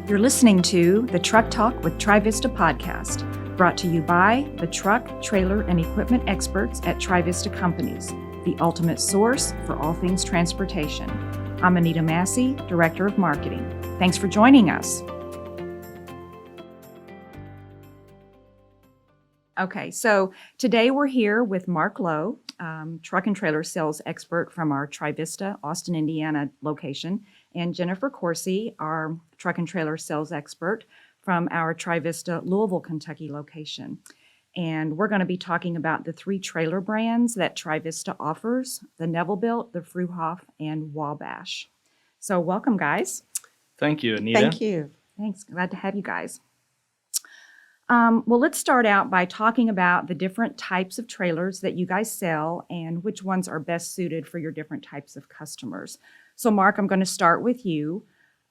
You're listening to the Truck Talk with Trivista podcast, brought to you by the truck, trailer, and equipment experts at Trivista Companies, the ultimate source for all things transportation. I'm Anita, Director of Marketing. Thanks for joining us. Okay, so today we're here with m.lowe, truck and trailer sales expert from our Trivista, Austin, Indiana location, and Jennifer Coursey, our truck and trailer sales expert from our Trivista, Louisville, Kentucky location. And we're going to be talking about the three trailer brands that Trivista offers, the Neville Built, the Fruehauf, and Wabash. So welcome, guys. Thank you, Anita. Thank you. Thanks. Glad to have you guys. Well, let's start out by talking about the different types of trailers that you guys sell and which ones are best suited for your different types of customers. So, Mark, I'm going to start with you.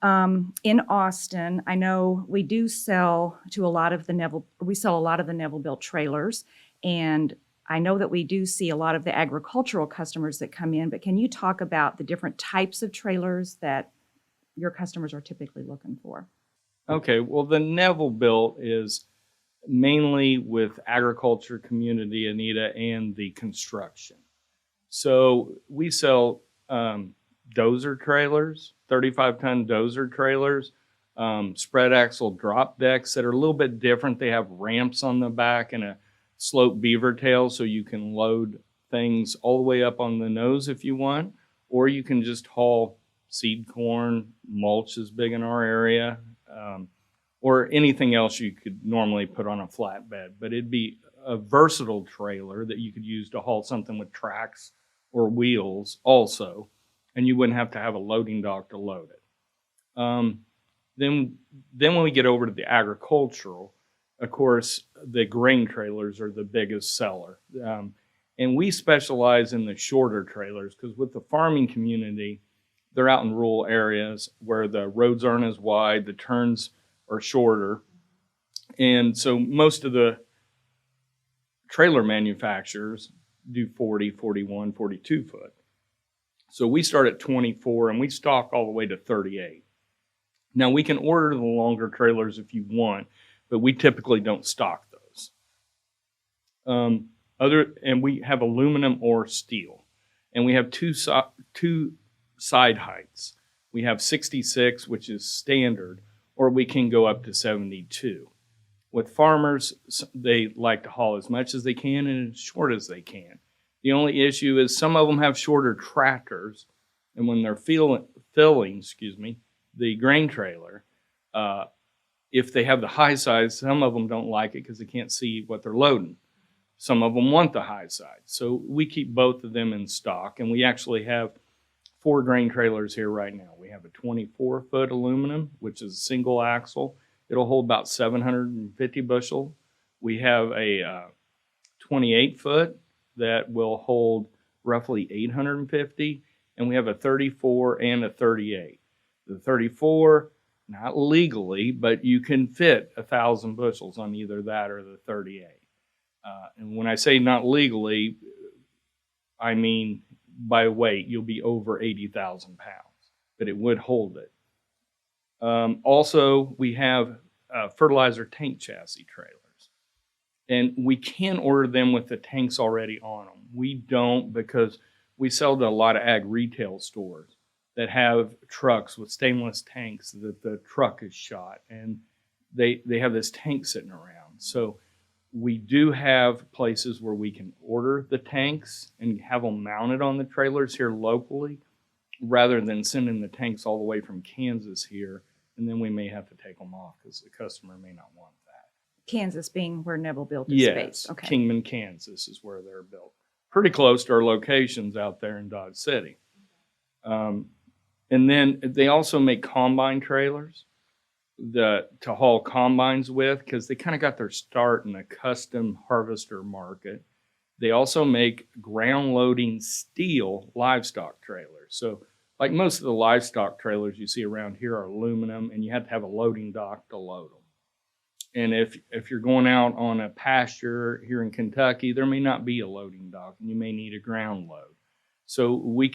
In Austin, I know we do sell to a lot of the Neville Built trailers, and I know that we do see a lot of the agricultural customers that come in, but can you talk about the different types of trailers that your customers are typically looking for? Okay, well, the Neville Built is mainly with agriculture community, Anita, and the construction. So we sell dozer trailers, 35-ton dozer trailers, spread axle drop decks that are a little bit different. They have ramps on the back and a sloped beaver tail, so you can load things all the way up on the nose if you want, or you can just haul seed corn. Mulch is big in our area, or anything else you could normally put on a flatbed. But it'd be a versatile trailer that you could use to haul something with tracks or wheels also, and you wouldn't have to have a loading dock to load it. Then when we get over to the agricultural, of course, the grain trailers are the biggest seller. And we specialize in the shorter trailers because with the farming community, they're out in rural areas where the roads aren't as wide, the turns are shorter. And so most of the trailer manufacturers do 40, 41, 42 foot. So we start at 24 and we stock all the way to 38. Now we can order the longer trailers if you want, but we typically don't stock those. And we have aluminum or steel. And we have two side heights. We have 66, which is standard, or we can go up to 72. With farmers, they like to haul as much as they can and as short as they can. The only issue is some of them have shorter tractors, and when they're filling the grain trailer, if they have the high side, some of them don't like it because they can't see what they're loading. Some of them want the high side. So we keep both of them in stock, and we actually have 4 grain trailers here right now. We have a 24-foot aluminum, which is a single axle. It'll hold about 750 bushel. We have a 28-foot that will hold roughly 850, and we have a 34 and a 38. The 34, not legally, but you can fit 1,000 bushels on either that or the 38. And when I say not legally, I mean by weight, you'll be over 80,000 pounds, but it would hold it. Also, we have fertilizer tank chassis trailers, and we can order them with the tanks already on them. We don't because we sell to a lot of ag retail stores that have trucks with stainless tanks that the truck is shot, and they have this tank sitting around. So we do have places where we can order the tanks and have them mounted on the trailers here locally rather than sending the tanks all the way from Kansas here, and then we may have to take them off because the customer may not want that. Kansas being where Neville Built is based. Okay. Kingman, Kansas is where they're built. Pretty close to our locations out there in Dodge City. And then they also make combine trailers to haul combines with because they kind of got their start in a custom harvester market. They also make ground loading steel livestock trailers. So like most of the livestock trailers you see around here are aluminum, and you have to have a loading dock to load them. And if you're going out on a pasture here in Kentucky, there may not be a loading dock, and you may need a ground load. So we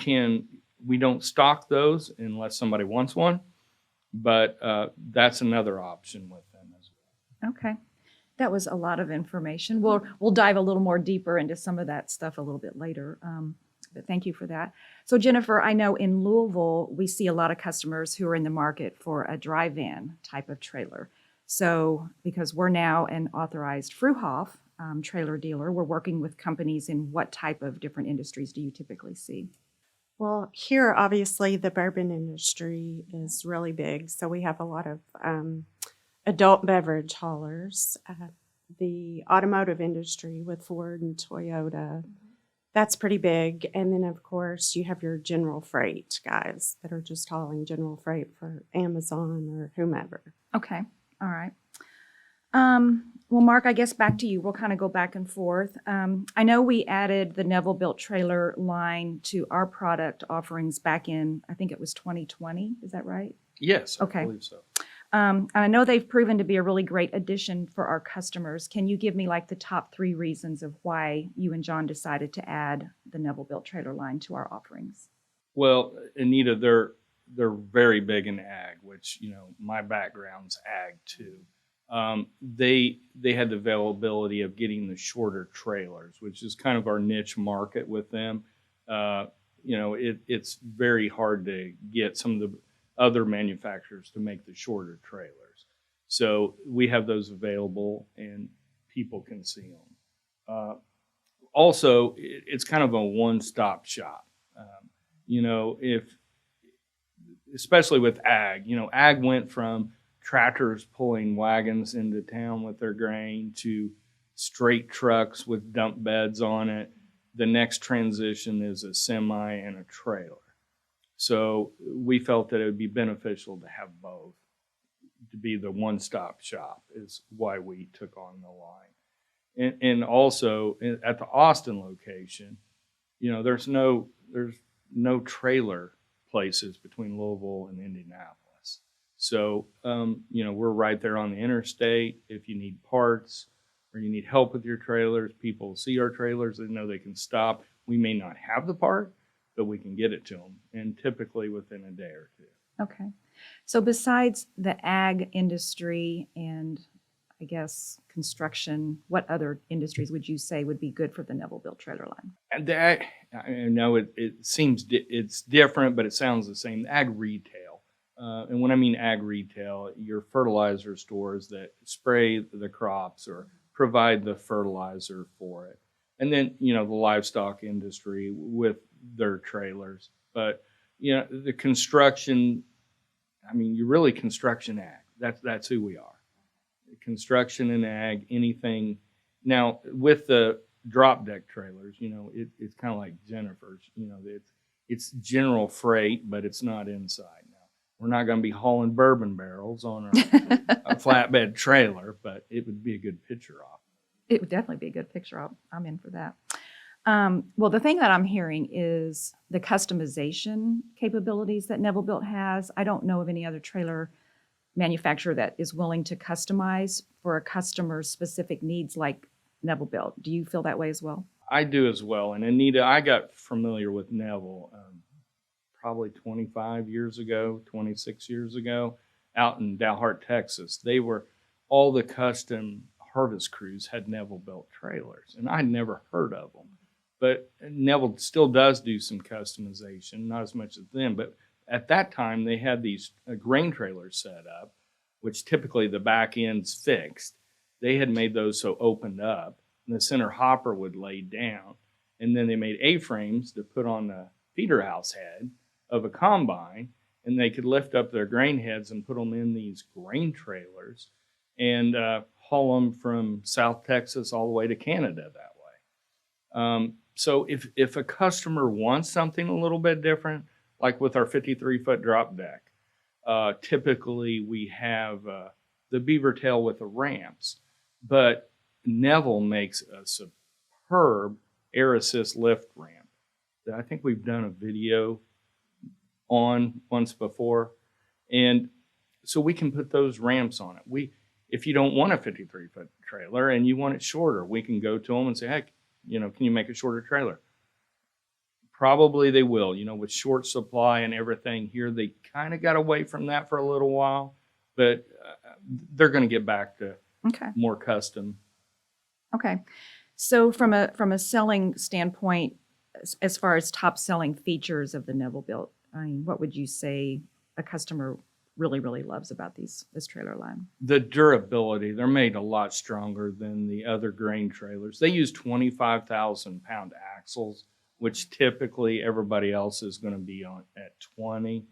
don't stock those unless somebody wants one. but that's another option with them as well. Okay. That was a lot of information. We'll dive a little more deeper into some of that stuff a little bit later. But thank you for that. So Jennifer, I know in Louisville, we see a lot of customers who are in the market for a dry van type of trailer. So because we're now an authorized Fruehauf trailer dealer, we're working with companies in what type of different industries do you typically see? Well, here, obviously, the bourbon industry is really big. So we have a lot of adult beverage haulers. The automotive industry with Ford and Toyota, that's pretty big. And then, of course, you have your general freight guys that are just hauling general freight for Amazon or whomever. Okay. All right. Well, Mark, I guess back to you. We'll kind of go back and forth. I know we added the Neville Built trailer line to our product offerings back in, I think it was 2020. Is that right? Yes, I Okay. believe so. And I know they've proven to be a really great addition for our customers. Can you give me like the top 3 reasons of why you and John decided to add the Neville Built trailer line to our offerings? Well, Anita, they're very big in ag, which, my background's ag too. They had the availability of getting the shorter trailers, which is kind of our niche market with them. It's very hard to get some of the other manufacturers to make the shorter trailers. So we have those available and people can see them. Also, it's kind of a one-stop shop. Especially with ag, ag went from tractors pulling wagons into town with their grain to straight trucks with dump beds on it. The next transition is a semi and a trailer. So we felt that it would be beneficial to have both, to be the one-stop shop is why we took on the line. And also at the Austin location, there's no trailer places between Louisville and Indianapolis. So, we're right there on the interstate. If you need parts or you need help with your trailers, people see our trailers, they know they can stop. We may not have the part, but we can get it to them, and typically within a day or two. Okay. So besides the ag industry and I guess construction, what other industries would you say would be good for the Neville Built trailer line? And that, I know it seems it's different, but it sounds the same. Ag retail. And when I mean ag retail, your fertilizer stores that spray the crops or provide the fertilizer for it. And then, the livestock industry with their trailers. But, the construction, you're really construction ag. That's who we are. Construction and ag, anything. Now, with the drop deck trailers, it's kind of like Jennifer's, it's general freight, but it's not inside. Now, we're not going to be hauling bourbon barrels on a flatbed trailer, but it would be a good picture op. It would definitely be a good picture op. I'm in for that. Well, the thing that I'm hearing is the customization capabilities that Neville Built has. I don't know of any other trailer manufacturer that is willing to customize for a customer's specific needs like Neville Built. Do you feel that way as well? I do as well. And Anita, I got familiar with Neville probably 25 years ago, 26 years ago, out in Dalhart, Texas. All the custom harvest crews had Neville Built trailers, and I'd never heard of them. But Neville still does do some customization, not as much as them, but at that time they had these grain trailers set up, which typically the back end's fixed. They had made those so opened up, and the center hopper would lay down, and then they made A-frames to put on the feeder house head of a combine, and they could lift up their grain heads and put them in these grain trailers and haul them from South Texas all the way to Canada that way. So if a customer wants something a little bit different, like with our 53-foot drop deck, typically we have the beaver tail with the ramps, but Neville makes a superb air assist lift ramp that I think we've done a video on once before. And so we can put those ramps on it. If you don't want a 53-foot trailer and you want it shorter, we can go to them and say, hey, can you make a shorter trailer? Probably they will. You know, with short supply and everything here, they kind of got away from that for a little while, but they're going to get back to Okay. more custom. Okay. So from a selling standpoint, as far as top selling features of the Neville Built, I mean, what would you say a customer really, really loves about this trailer line? The durability, they're made a lot stronger than the other grain trailers. They use 25,000 pound axles, which typically everybody else is going to be on at 20.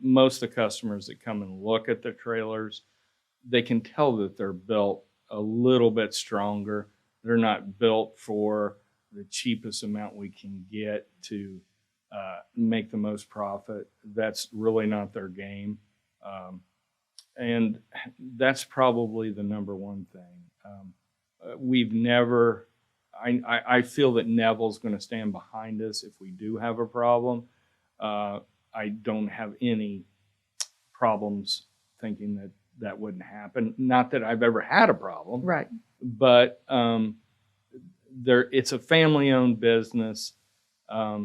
Most of the customers that come and look at the trailers, they can tell that they're built a little bit stronger. They're not built for the cheapest amount we can get to make the most profit. That's really not their game. And that's probably the number one thing. We've never, I feel that Neville's going to stand behind us if we do have a problem. I don't have any problems thinking that that wouldn't happen. Not that I've ever had a problem. Right. But it's a family-owned business, a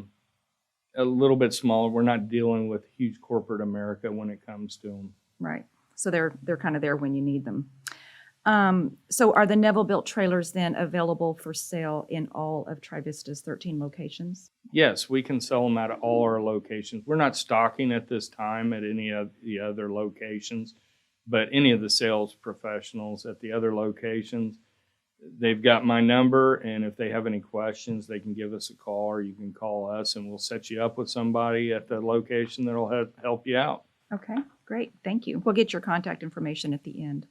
little bit smaller. We're not dealing with huge corporate America when it comes to them. Right. So they're kind of there when you need them. So are the Neville Built trailers then available for sale in all of Trivista's 13 locations? Yes, we can sell them at all our locations. We're not stocking at this time at any of the other locations, but any of the sales professionals at the other locations, they've got my number, and if they have any questions, they can give us a call, or you can call us, and we'll set you up with somebody at the location that'll help you out. Okay, great. Thank you. We'll get your contact information at the end.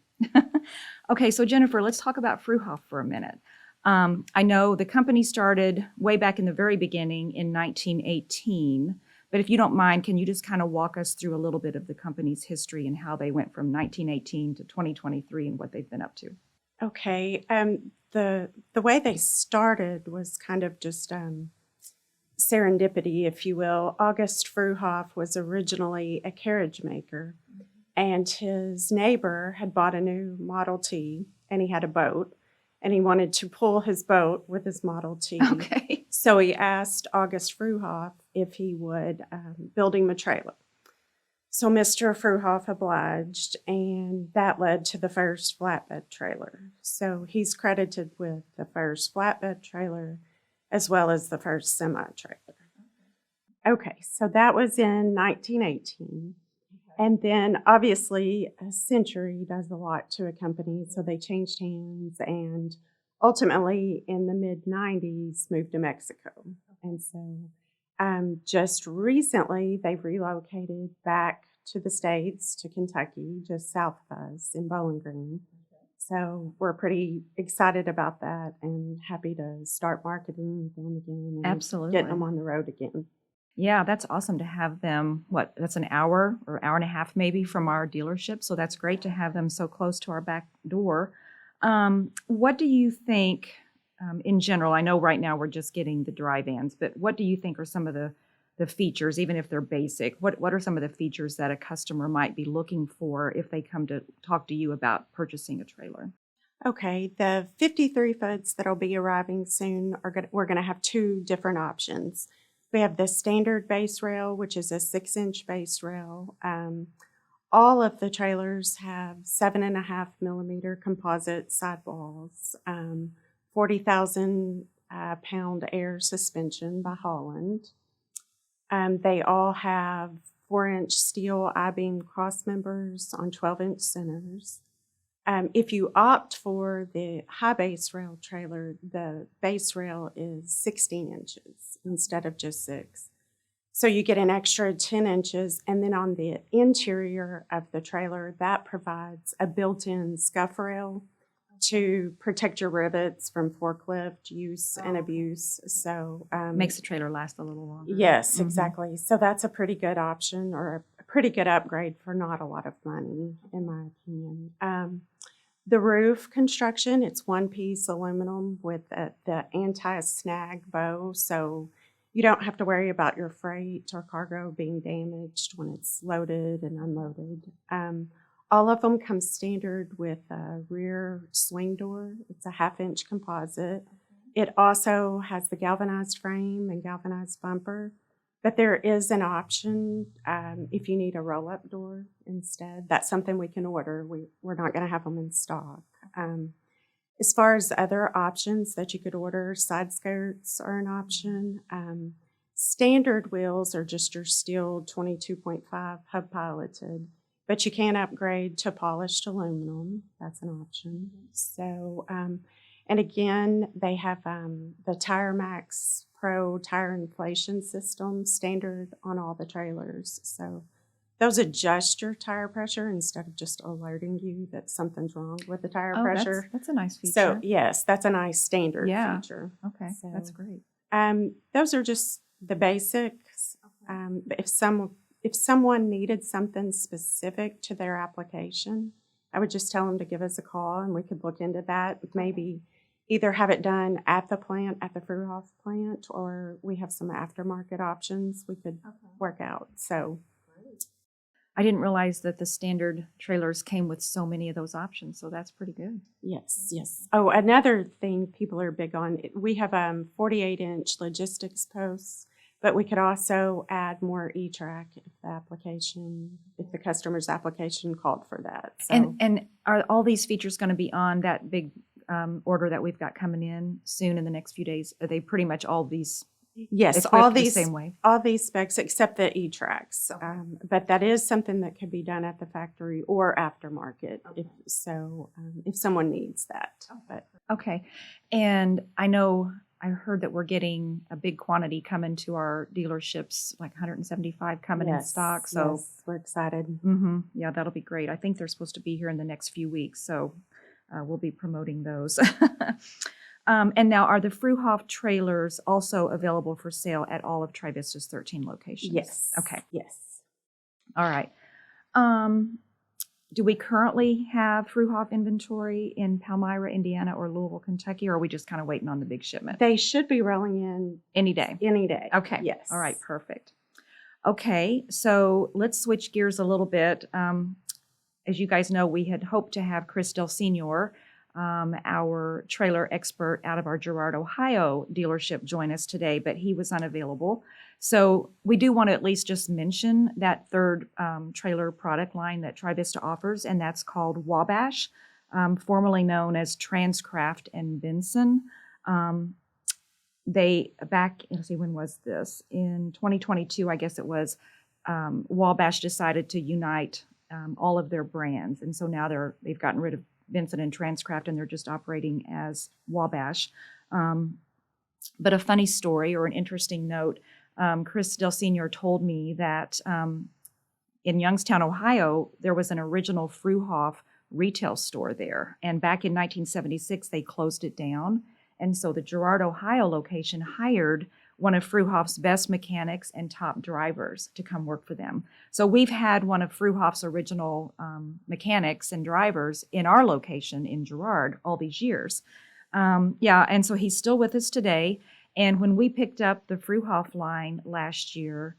Okay, so Jennifer, let's talk about Fruehauf for a minute. I know the company started way back in the very beginning in 1918, but if you don't mind, can you just kind of walk us through a little bit of the company's history and how they went from 1918 to 2023 and what they've been up to? Okay. The way they started was kind of just serendipity, if you will. August Fruehauf was originally a carriage maker, and his neighbor had bought a new Model T, and he had a boat, and he wanted to pull his boat with his Model T. Okay. So he asked August Fruehauf if he would build him a trailer. So Mr. Fruehauf obliged, and that led to the first flatbed trailer. So he's credited with the first flatbed trailer as well as the first semi-trailer. Okay, so that was in 1918. And then obviously a century does a lot to a company, so they changed hands and ultimately in the mid-90s moved to Mexico. And so just recently they've relocated back to the States, to Kentucky, just south of us in Bowling Green. So we're pretty excited about that and happy to start marketing them again and Absolutely. getting them on the road again. Yeah, that's awesome to have them. That's an hour or hour and a half maybe from our dealership. So that's great to have them so close to our back door. What do you think in general? I know right now we're just getting the dry vans, but what do you think are some of the features, even if they're basic? What are some of the features that a customer might be looking for if they come to talk to you about purchasing a trailer? Okay, the 53 foots that'll be arriving soon we're going to have two different options. We have the standard base rail, which is a 6-inch base rail. All of the trailers have 7.5 millimeter composite sidewalls, 40,000 pound air suspension by Holland. They all have 4-inch steel I-beam cross members on 12-inch centers. If you opt for the high base rail trailer, the base rail is 16 inches instead of just 6. So you get an extra 10 inches, and then on the interior of the trailer, that provides a built-in scuff rail to protect your rivets from forklift use and abuse. So Makes the trailer last a little longer. yes, exactly. So that's a pretty good option, or a pretty good upgrade for not a lot of money, in my opinion. The roof construction, it's one-piece aluminum with the anti-snag bow, so you don't have to worry about your freight or cargo being damaged when it's loaded and unloaded. All of them come standard with a rear swing door. It's a 1/2-inch composite. It also has the galvanized frame and galvanized bumper, but there is an option if you need a roll-up door instead. That's something we can order. We're not going to have them in stock. As far as other options that you could order, side skirts are an option. Standard wheels are just your steel 22.5 hub piloted, but you can upgrade to polished aluminum. That's an option. So, and again, they have the Tire Max Pro tire inflation system standard on all the trailers. So those adjust your tire pressure instead of just alerting you that something's wrong with the tire pressure. That's a nice feature. So yes, that's a nice standard feature. Okay, So, that's great. those are just the basics. If someone needed something specific to their application, I would just tell them to give us a call and we could look into that. Maybe either have it done at the plant, at the Fruehauf plant, or we have some aftermarket options we could work out. So I didn't realize that the standard trailers came with so many of those options, so that's pretty good. yes. Oh, another thing people are big on, we have 48-inch logistics posts, but we could also add more E-track if the customer's application called for that. So. And are all these features going to be on that big order that we've got coming in soon in the next few days? Are they pretty much all these? Yes, equipped all the these same way? all these specs except the E-tracks. But that is something that could be done at the factory or aftermarket if someone needs that. But Okay. And I heard that we're getting a big quantity coming to our dealerships, like 175 coming in stock. So we're excited. yeah, that'll be great. I think they're supposed to be here in the next few weeks, so we'll be promoting those. And now, are the Fruehauf trailers also available for sale at all of Trivista's 13 locations? Yes. Okay. Yes. All right. Do we currently have Fruehauf inventory in Palmyra, Indiana, or Louisville, Kentucky, or are we just kind of waiting on the big shipment? They should be rolling in Any day. any day. Okay. Yes. All right. Perfect. Okay. So let's switch gears a little bit. As you guys know, we had hoped to have Chris Del Senior, our trailer expert out of our Girard, Ohio dealership, join us today, but he was unavailable. So we do want to at least just mention that third trailer product line that Trivista offers, and that's called Wabash, formerly known as Transcraft and Benson. When was this? In 2022, I guess it was, Wabash decided to unite all of their brands. And so now they've gotten rid of Benson and Transcraft, and they're just operating as Wabash. But a funny story or an interesting note, Chris Del Senior told me that in Youngstown, Ohio, there was an original Fruehauf retail store there. And back in 1976, they closed it down. And so the Girard, Ohio location hired one of Fruehauf's best mechanics and top drivers to come work for them. So we've had one of Fruehauf's original mechanics and drivers in our location in Girard all these years. And so he's still with us today. And when we picked up the Fruehauf line last year,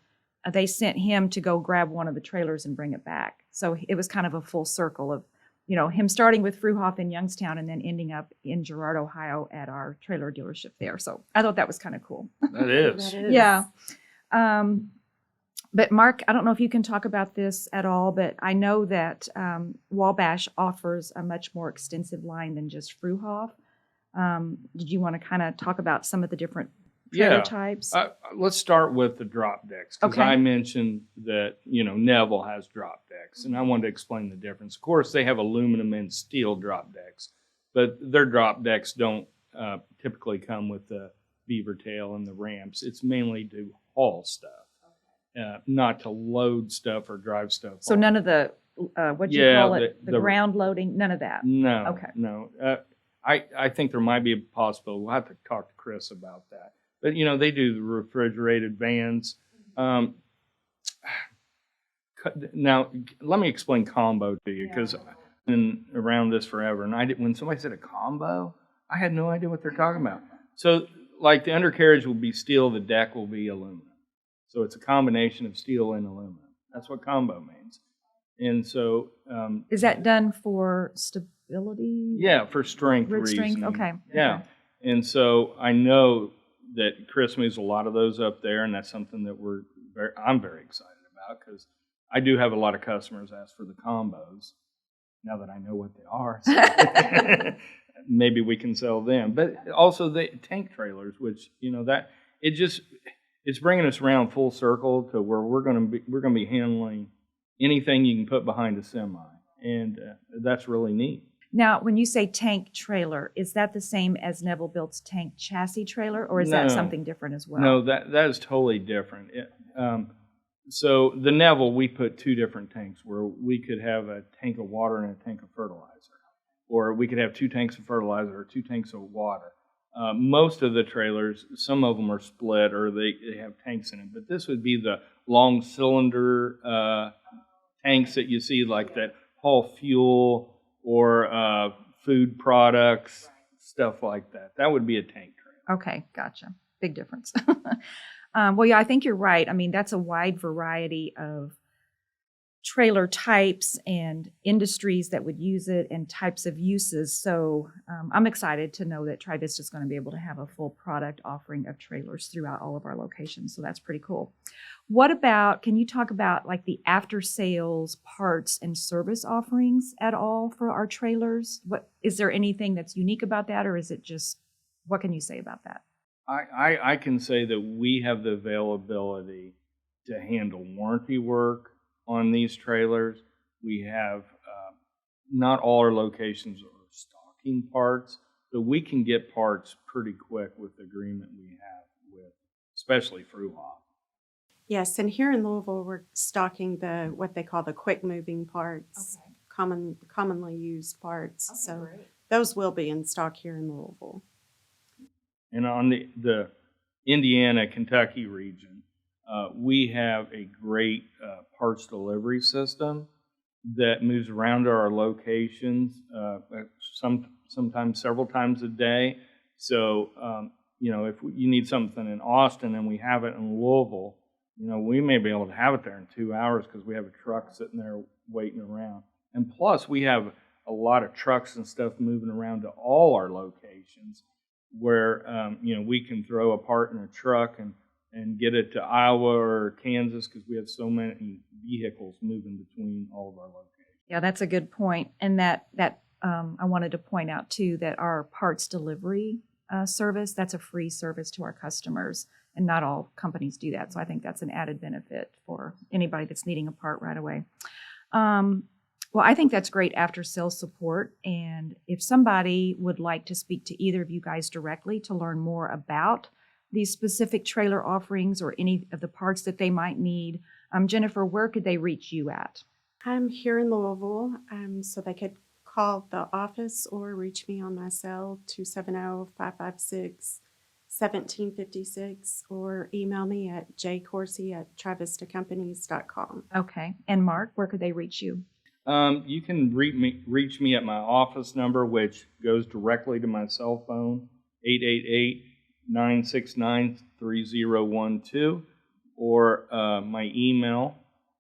they sent him to go grab one of the trailers and bring it back. So it was kind of a full circle of, him starting with Fruehauf in Youngstown and then ending up in Girard, Ohio at our trailer dealership there. So I thought that was kind of cool. That is. Yeah. But Mark, I don't know if you can talk about this at all, but I know that Wabash offers a much more extensive line than just Fruehauf. Did you want to kind of talk about some of the different trailer types? Let's start with the drop decks, because Okay. I mentioned that, Neville has drop decks, and I wanted to explain the difference. Of course, they have aluminum and steel drop decks, but their drop decks don't typically come with the beaver tail and the ramps. It's mainly to haul stuff, not to load stuff or drive stuff. So none of the, what do you call it, the ground loading, none of that? No. Okay. No. I think there might be a possibility. We'll have to talk to Chris about that. But, they do the refrigerated vans. Now, let me explain combo to you, because I've been around this forever. And when somebody said a combo, I had no idea what they're talking about. So, like, the undercarriage will be steel, the deck will be aluminum. So it's a combination of steel and aluminum. That's what combo means. And so... is that done for stability? Yeah, for strength Root strength? reasoning. Okay. Yeah. And so I know that Chris moves a lot of those up there, and that's something that I'm very excited about, because I do have a lot of customers ask for the combos. Now that I know what they are, so maybe we can sell them. But also the tank trailers, which it's bringing us around full circle to where we're going to be handling anything you can put behind a semi, and that's really neat. Now, when you say tank trailer, is that the same as Neville Built's tank chassis trailer, or is that something different as well? No, that is totally different. So the Neville, we put two different tanks where we could have a tank of water and a tank of fertilizer, or we could have two tanks of fertilizer or two tanks of water. Most of the trailers, some of them are split or they have tanks in it, but this would be the long cylinder tanks that you see, like that haul fuel or food products, stuff like that. That would be a tank trailer. Okay, gotcha. Big difference. Well, yeah, I think you're right. I mean, that's a wide variety of trailer types and industries that would use it and types of uses. So I'm excited to know that Trivista is going to be able to have a full product offering of trailers throughout all of our locations. So that's pretty cool. What about, can you talk about like the after sales parts and service offerings at all for our trailers? Is there anything that's unique about that, or is it just, what can you say about that? I can say that we have the availability to handle warranty work on these trailers. We have, not all our locations are stocking parts, but we can get parts pretty quick with the agreement we have with, especially Fruehauf. Yes, and here in Louisville, we're stocking what they call the quick moving parts, commonly used parts. Okay, so great. Those will be in stock here in Louisville. And on the Indiana, Kentucky region, we have a great parts delivery system that moves around to our locations, sometimes several times a day. So, if you need something in Austin and we have it in Louisville, we may be able to have it there in 2 hours because we have a truck sitting there waiting around. And plus, we have a lot of trucks and stuff moving around to all our locations where, we can throw a part in a truck and get it to Iowa or Kansas because we have so many vehicles moving between all of our locations. Yeah, that's a good point. And that I wanted to point out too that our parts delivery service, that's a free service to our customers, and not all companies do that. So I think that's an added benefit for anybody that's needing a part right away. Well, I think that's great after sales support. And if somebody would like to speak to either of you guys directly to learn more about these specific trailer offerings or any of the parts that they might need, Jennifer, where could they reach you at? I'm here in Louisville, so they could call the office or reach me on my cell, 270-556-1756, or email me at jcoursey@trivistacompanies.com. Okay. And Mark, where could they reach you? You can reach me at my office number, which goes directly to my cell phone, 888-969-3012, or my email,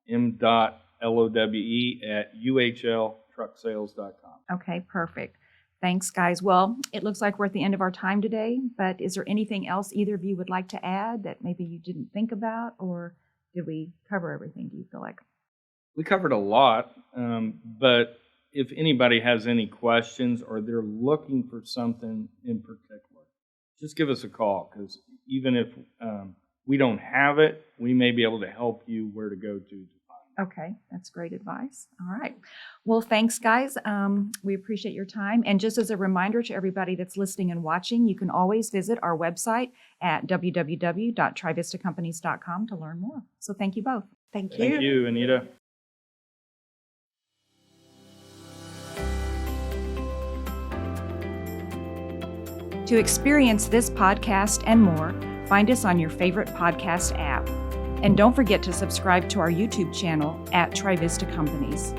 m.lowe@uhltrucksales.com. Okay, perfect. Thanks, guys. Well, it looks like we're at the end of our time today, but is there anything else either of you would like to add that maybe you didn't think about, or did we cover everything, do you feel like? We covered a lot, but if anybody has any questions or they're looking for something in particular, just give us a call, because even if we don't have it, we may be able to help you where to go to find it. Okay, that's great advice. All right. Well, thanks, guys. We appreciate your time. And just as a reminder to everybody that's listening and watching, you can always visit our website at www.trivistacompanies.com to learn more. So thank you both. Thank you. Thank you, Anita. To experience this podcast and more, find us on your favorite podcast app. And don't forget to subscribe to our YouTube channel at Trivista Companies.